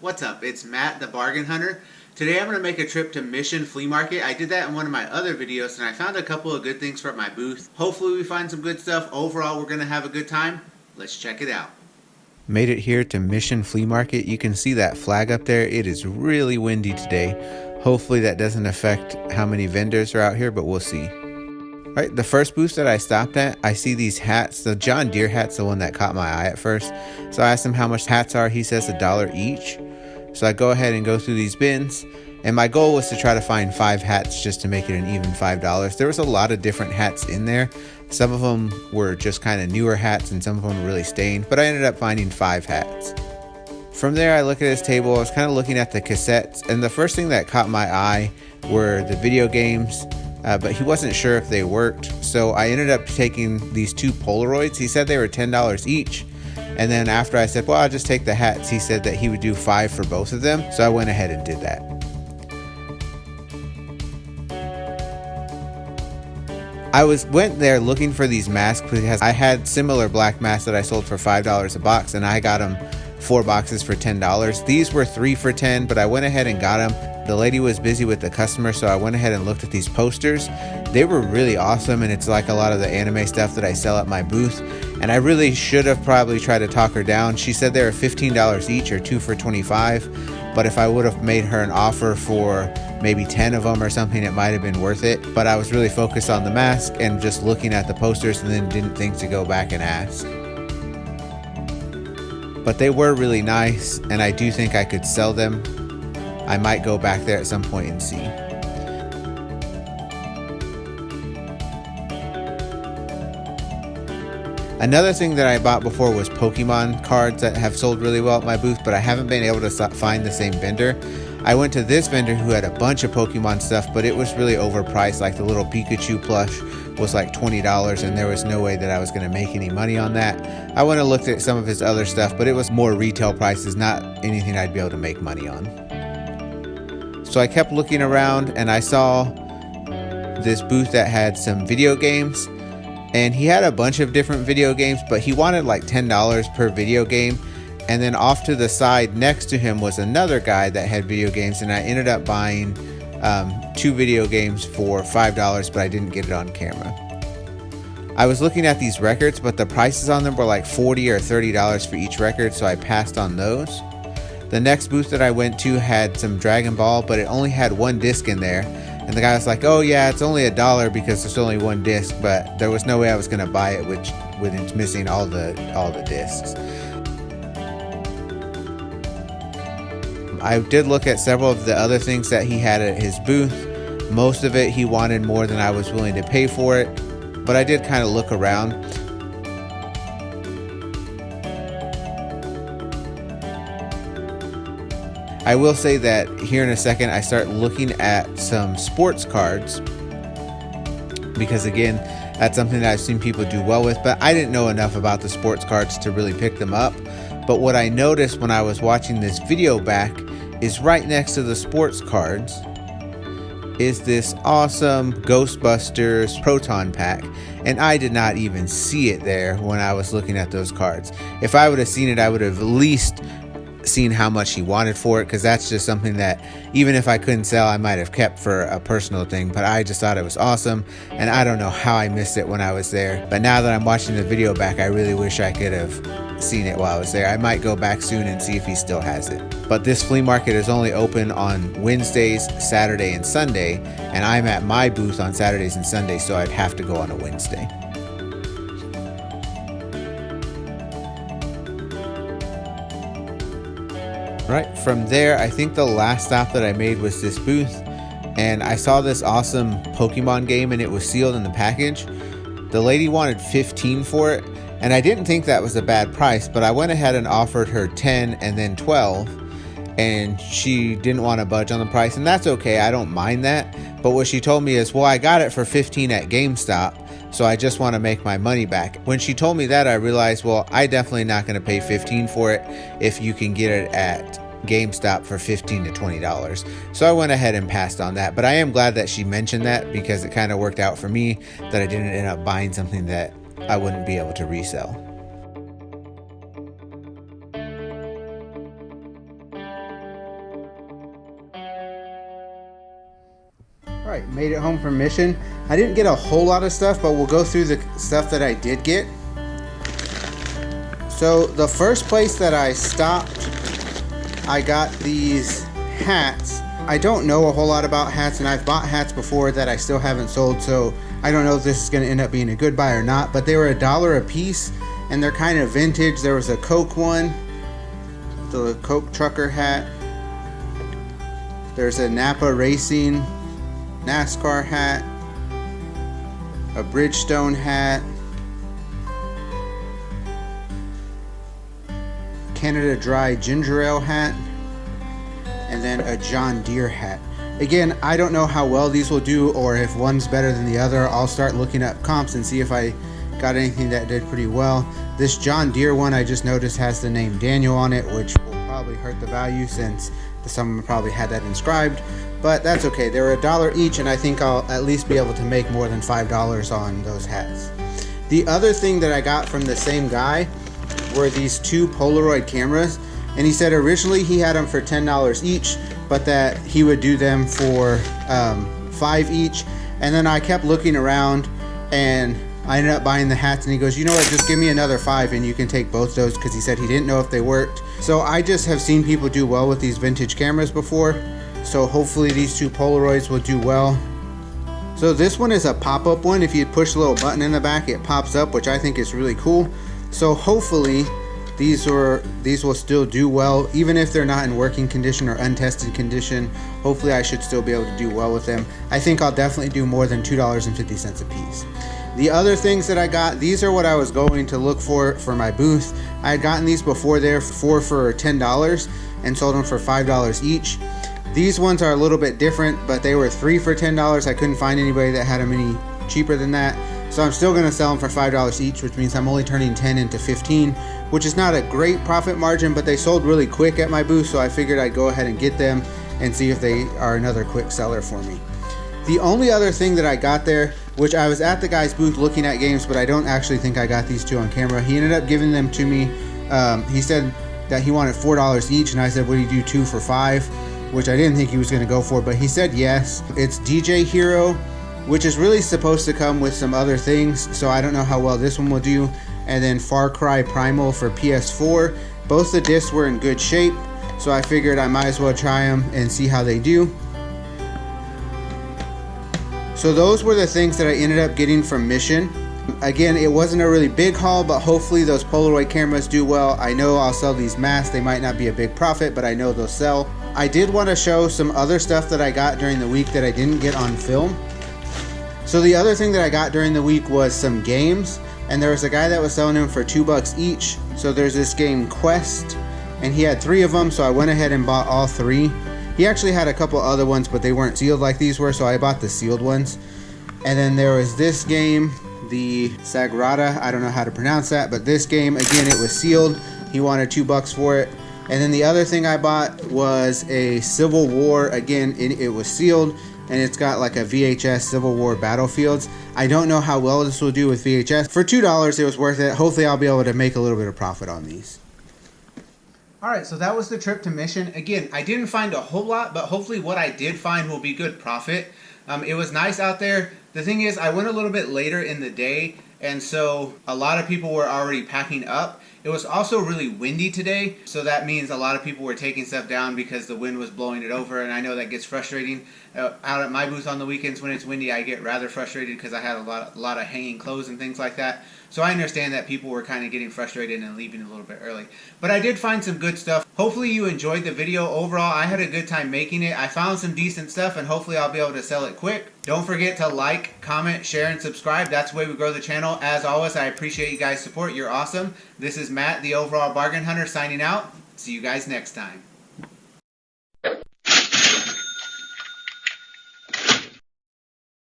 What's up? It's Matt, the Bargain Hunter. Today I'm going to make a trip to Mission Flea Market. I did that in one of my other videos and I found a couple of good things for my booth. Hopefully we find some good stuff. Overall, we're going to have a good time. Let's check it out. Made it here to Mission Flea Market. You can see that flag up there. It is really windy today. Hopefully that doesn't affect how many vendors are out here, but we'll see. All right, the first booth that I stopped at, I see these hats. The John Deere hat's the one that caught my eye at first. So I asked him how much hats are. He says $1 each. So I go ahead and go through these bins. And my goal was to try to find 5 hats just to make it an even $5. There was a lot of different hats in there. Some of them were just kind of newer hats and some of them were really stained. But I ended up finding 5 hats. From there, I look at his table. I was kind of looking at the cassettes. And the first thing that caught my eye were the video games. But he wasn't sure if they worked. So I ended up taking these 2 Polaroids. He said they were $10 each. And then after I said, well, I'll just take the hats, he said that he would do 5 for both of them. So I went ahead and did that. I went there looking for these masks because I had similar black masks that I sold for $5 a box, and I got them 4 boxes for $10. These were 3 for $10, but I went ahead and got them. The lady was busy with the customer, so I went ahead and looked at these posters. They were really awesome, and it's like a lot of the anime stuff that I sell at my booth. And I really should have probably tried to talk her down. She said they were $15 each or 2 for $25. But if I would have made her an offer for maybe 10 of them or something, it might have been worth it. But I was really focused on the mask and just looking at the posters and then didn't think to go back and ask. But they were really nice, and I do think I could sell them. I might go back there at some point and see. Another thing that I bought before was Pokemon cards that have sold really well at my booth, but I haven't been able to find the same vendor. I went to this vendor who had a bunch of Pokemon stuff, but it was really overpriced. Like the little Pikachu plush was like $20, and there was no way that I was going to make any money on that. I went and looked at some of his other stuff, but it was more retail prices, not anything I'd be able to make money on. So I kept looking around and I saw this booth that had some video games, and he had a bunch of different video games, but he wanted like $10 per video game. And then off to the side next to him was another guy that had video games, and I ended up buying 2 video games for $5, but I didn't get it on camera. I was looking at these records, but the prices on them were like $40 or $30 for each record, so I passed on those. The next booth that I went to had some Dragon Ball, but it only had 1 disc in there. And the guy was like, oh yeah, it's only $1 because there's only 1 disc, but there was no way I was going to buy it when it's missing all the discs. I did look at several of the other things that he had at his booth. Most of it he wanted more than I was willing to pay for it, but I did kind of look around. I will say that here in a second I start looking at some sports cards, because again, that's something that I've seen people do well with, but I didn't know enough about the sports cards to really pick them up. But what I noticed when I was watching this video back is right next to the sports cards is this awesome Ghostbusters Proton Pack, and I did not even see it there when I was looking at those cards. If I would have seen it, I would have at least seen how much he wanted for it, because that's just something that even if I couldn't sell, I might have kept for a personal thing. But I just thought it was awesome, and I don't know how I missed it when I was there. But now that I'm watching the video back, I really wish I could have seen it while I was there. I might go back soon and see if he still has it. But this flea market is only open on Wednesdays, Saturday, and Sunday, and I'm at my booth on Saturdays and Sundays, so I'd have to go on a Wednesday. Right, from there, I think the last stop that I made was this booth, and I saw this awesome Pokemon game, and it was sealed in the package. The lady wanted $15 for it, and I didn't think that was a bad price, but I went ahead and offered her $10 and then $12, and she didn't want to budge on the price, and that's okay, I don't mind that. But what she told me is, well, I got it for $15 at GameStop, so I just want to make my money back. When she told me that, I realized, well, I definitely not going to pay $15 for it if you can get it at GameStop for $15 to $20. So I went ahead and passed on that. But I am glad that she mentioned that, because it kind of worked out for me that I didn't end up buying something that I wouldn't be able to resell. Alright, made it home from Mission. I didn't get a whole lot of stuff, but we'll go through the stuff that I did get. So the first place that I stopped, I got these hats. I don't know a whole lot about hats, and I've bought hats before that I still haven't sold, so I don't know if this is going to end up being a good buy or not, but they were $1 a piece, and they're kind of vintage. There was a Coke one, the Coke trucker hat. There's a Napa Racing NASCAR hat, a Bridgestone hat, Canada Dry ginger ale hat, and then a John Deere hat. Again, I don't know how well these will do or if one's better than the other. I'll start looking up comps and see if I got anything that did pretty well. This John Deere one I just noticed has the name Daniel on it, which will probably hurt the value since someone probably had that inscribed, but that's okay. They were $1 each, and I think I'll at least be able to make more than $5 on those hats. The other thing that I got from the same guy were these 2 Polaroid cameras, and he said originally he had them for $10 each, but that he would do them for $5 each. And then I kept looking around and I ended up buying the hats, and he goes, you know what, just give me another $5 and you can take both those, because he said he didn't know if they worked. So I just have seen people do well with these vintage cameras before, so hopefully these 2 Polaroids will do well. So this one is a pop-up one. If you push a little button in the back, it pops up, which I think is really cool. So hopefully these will still do well, even if they're not in working condition or untested condition. Hopefully I should still be able to do well with them. I think I'll definitely do more than $2.50 a piece. The other things that I got, these are what I was going to look for my booth. I had gotten these before there for $10 and sold them for $5 each. These ones are a little bit different, but they were 3 for $10. I couldn't find anybody that had them any cheaper than that. So I'm still gonna sell them for $5 each, which means I'm only turning 10 into 15, which is not a great profit margin, but they sold really quick at my booth, so I figured I'd go ahead and get them and see if they are another quick seller for me. The only other thing that I got there, which I was at the guy's booth looking at games, but I don't actually think I got these 2 on camera. He ended up giving them to me. He said that he wanted $4 each, and I said, would he do 2 for $5? Which I didn't think he was gonna go for, but he said yes. It's DJ Hero, which is really supposed to come with some other things, so I don't know how well this one will do. And then Far Cry Primal for PS4. Both the discs were in good shape, so I figured I might as well try them and see how they do. So those were the things that I ended up getting from Mission. Again, it wasn't a really big haul, but hopefully those Polaroid cameras do well. I know I'll sell these masks. They might not be a big profit, but I know they'll sell. I did want to show some other stuff that I got during the week that I didn't get on film. So the other thing that I got during the week was some games, and there was a guy that was selling them for $2 each. So there's this game Quest, and he had 3 of them, so I went ahead and bought all 3. He actually had a couple other ones, but they weren't sealed like these were, so I bought the sealed ones. And then there was this game, the Sagrada, I don't know how to pronounce that, but this game, again, it was sealed. He wanted $2 for it. And then the other thing I bought was a Civil War, again, it was sealed, and it's got like a VHS Civil War Battlefields. I don't know how well this will do with VHS. For $2, it was worth it. Hopefully I'll be able to make a little bit of profit on these. Alright, so that was the trip to Mission. Again, I didn't find a whole lot, but hopefully what I did find will be good profit. It was nice out there. The thing is, I went a little bit later in the day, and so a lot of people were already packing up. It was also really windy today, so that means a lot of people were taking stuff down because the wind was blowing it over, and I know that gets frustrating. Out at my booth on the weekends when it's windy, I get rather frustrated because I had a lot of hanging clothes and things like that. So I understand that people were kind of getting frustrated and leaving a little bit early. But I did find some good stuff. Hopefully you enjoyed the video. Overall, I had a good time making it. I found some decent stuff, and hopefully I'll be able to sell it quick. Don't forget to like, comment, share, and subscribe. That's the way we grow the channel. As always, I appreciate you guys' support. You're awesome. This is Matt, the Overall Bargain Hunter, signing out. See you guys next time.